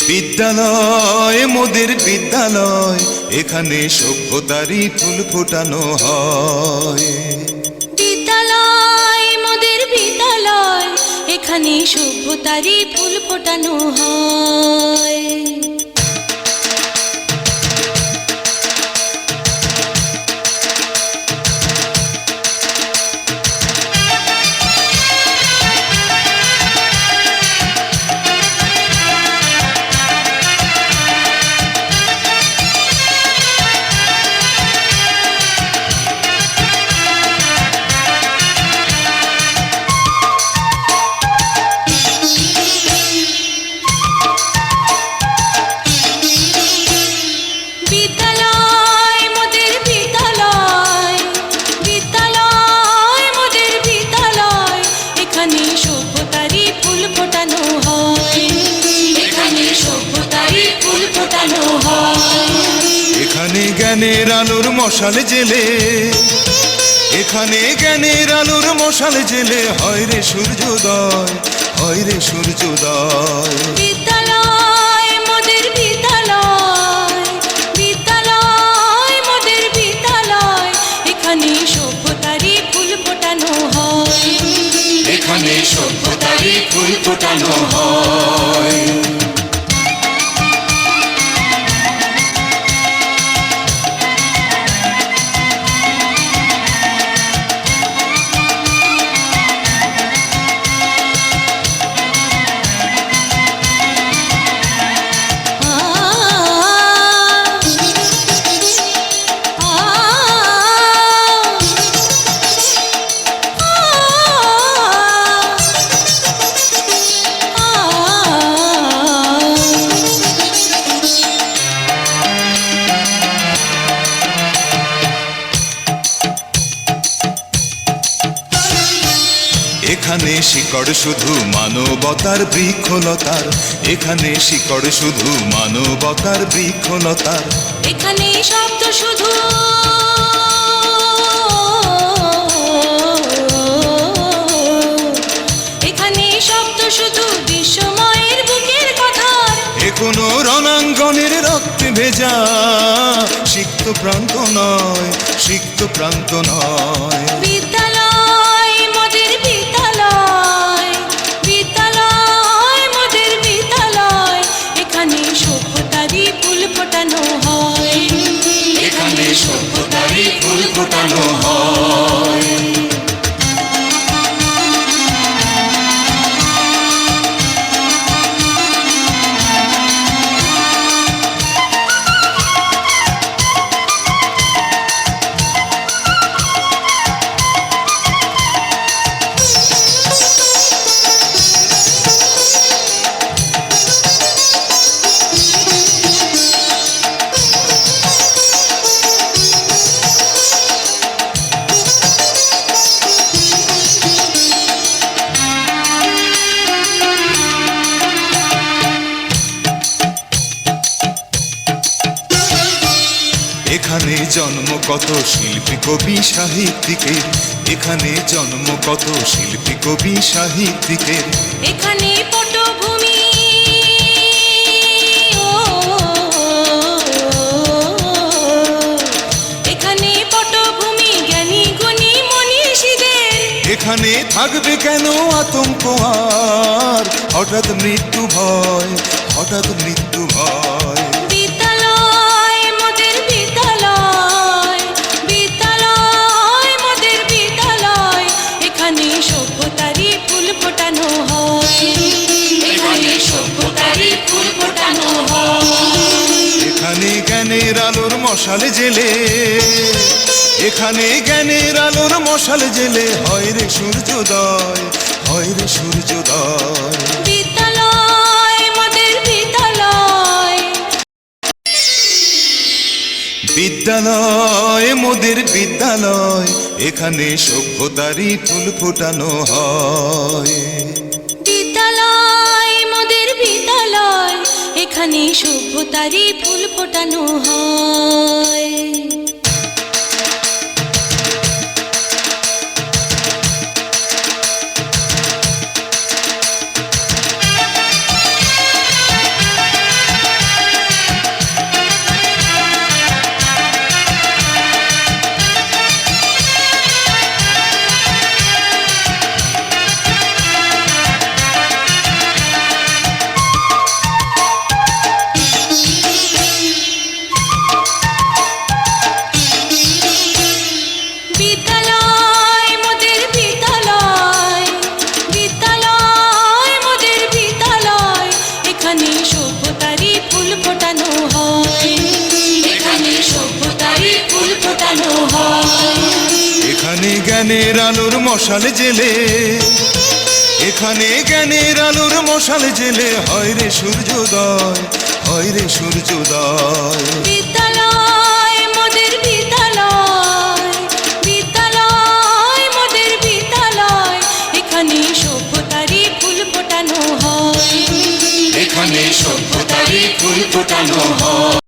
বিদ্যালয় মোদের বিদ্যালয়, এখানে সভ্যতারই ফুল ফোটানো হয়। বিদ্যালয় মোদের বিদ্যালয়, এখানে সভ্যতারই ফুল ফোটানো হয়। এখানে জ্ঞানের আলোর মশাল জেলে, এখানে জ্ঞানের আলোর মশাল জেলে হয় রে সূর্যোদয়, হয় রে সূর্যোদয়। বিদ্যালয় মোদের বিদ্যালয়, বিদ্যালয় মোদের বিদ্যালয়, এখানে সভ্যতারই ফুল ফোটানো হয়। এখানে সভ্যতারই ফুল ফোটানো হয়। এখানে শিকড় শুধু মানবতার বৃক্ষলতার, এখানে শিকড় শুধু মানবতার বৃক্ষলতার। এখানে শব্দ শুধু এখানে শব্দ শুধু বিশ্বময়ের বুকের কথার। এ কোনো রণাঙ্গনের রক্তে ভেজা সিক্ত প্রান্ত নয়, সিক্ত প্রান্ত নয়। বিদ্যালয় মোদের বিদ্যালয়, বিদ্যালয় মোদের বিদ্যালয়, এখানে সভ্যতারই ফুল ফোটানো হয়। এখানে সভ্যতারই ফুল ফোটানো হয়। এখানে জন্ম কত শিল্পী কবি সাহিত্যিকের, এখানে জন্ম কত শিল্পী কবি সাহিত্যিকের। এখানে পটভূমি এখানে পটভূমি জ্ঞানী গুণী মনীষীদের। এখানে থাকবে কেন আতঙ্ক আর হঠাৎ মৃত্যু ভয়, হঠাৎ মৃত্যু ভয়। বিদ্যালয় মোদের বিদ্যালয়, বিদ্যালয় মোদের বিদ্যালয়, এখানে সভ্যতারই ফুল ফোটানো হয়। এখানে সভ্যতারই ফুল ফোটানো হয়। এখানে জ্ঞানের আলোর মশাল জেলে, এখানে জ্ঞানের আলোর মশাল জেলে হয় রে সূর্যোদয়, হয় রে সূর্যোদয়। বিদ্যালয় মোদের বিদ্যালয়, বিদ্যালয় মোদের বিদ্যালয়, এখানে সভ্যতারই ফুল ফোটানো হয়। বিদ্যালয় মোদের বিদ্যালয়, এখানে সভ্যতারই ফুল ফোটানো হয়। জ্ঞানের আলোর মশাল জেলে, এখানে জ্ঞানের আলোর মশাল জেলে হয় রে সূর্যোদয়, হয় রে সূর্যোদয়। বিদ্যালয় মোদের বিদ্যালয়, বিদ্যালয় মোদের বিদ্যালয়, এখানে সভ্যতারই ফুল ফোটানো হয়, এখানে সভ্যতারই ফুল ফোটানো হয়।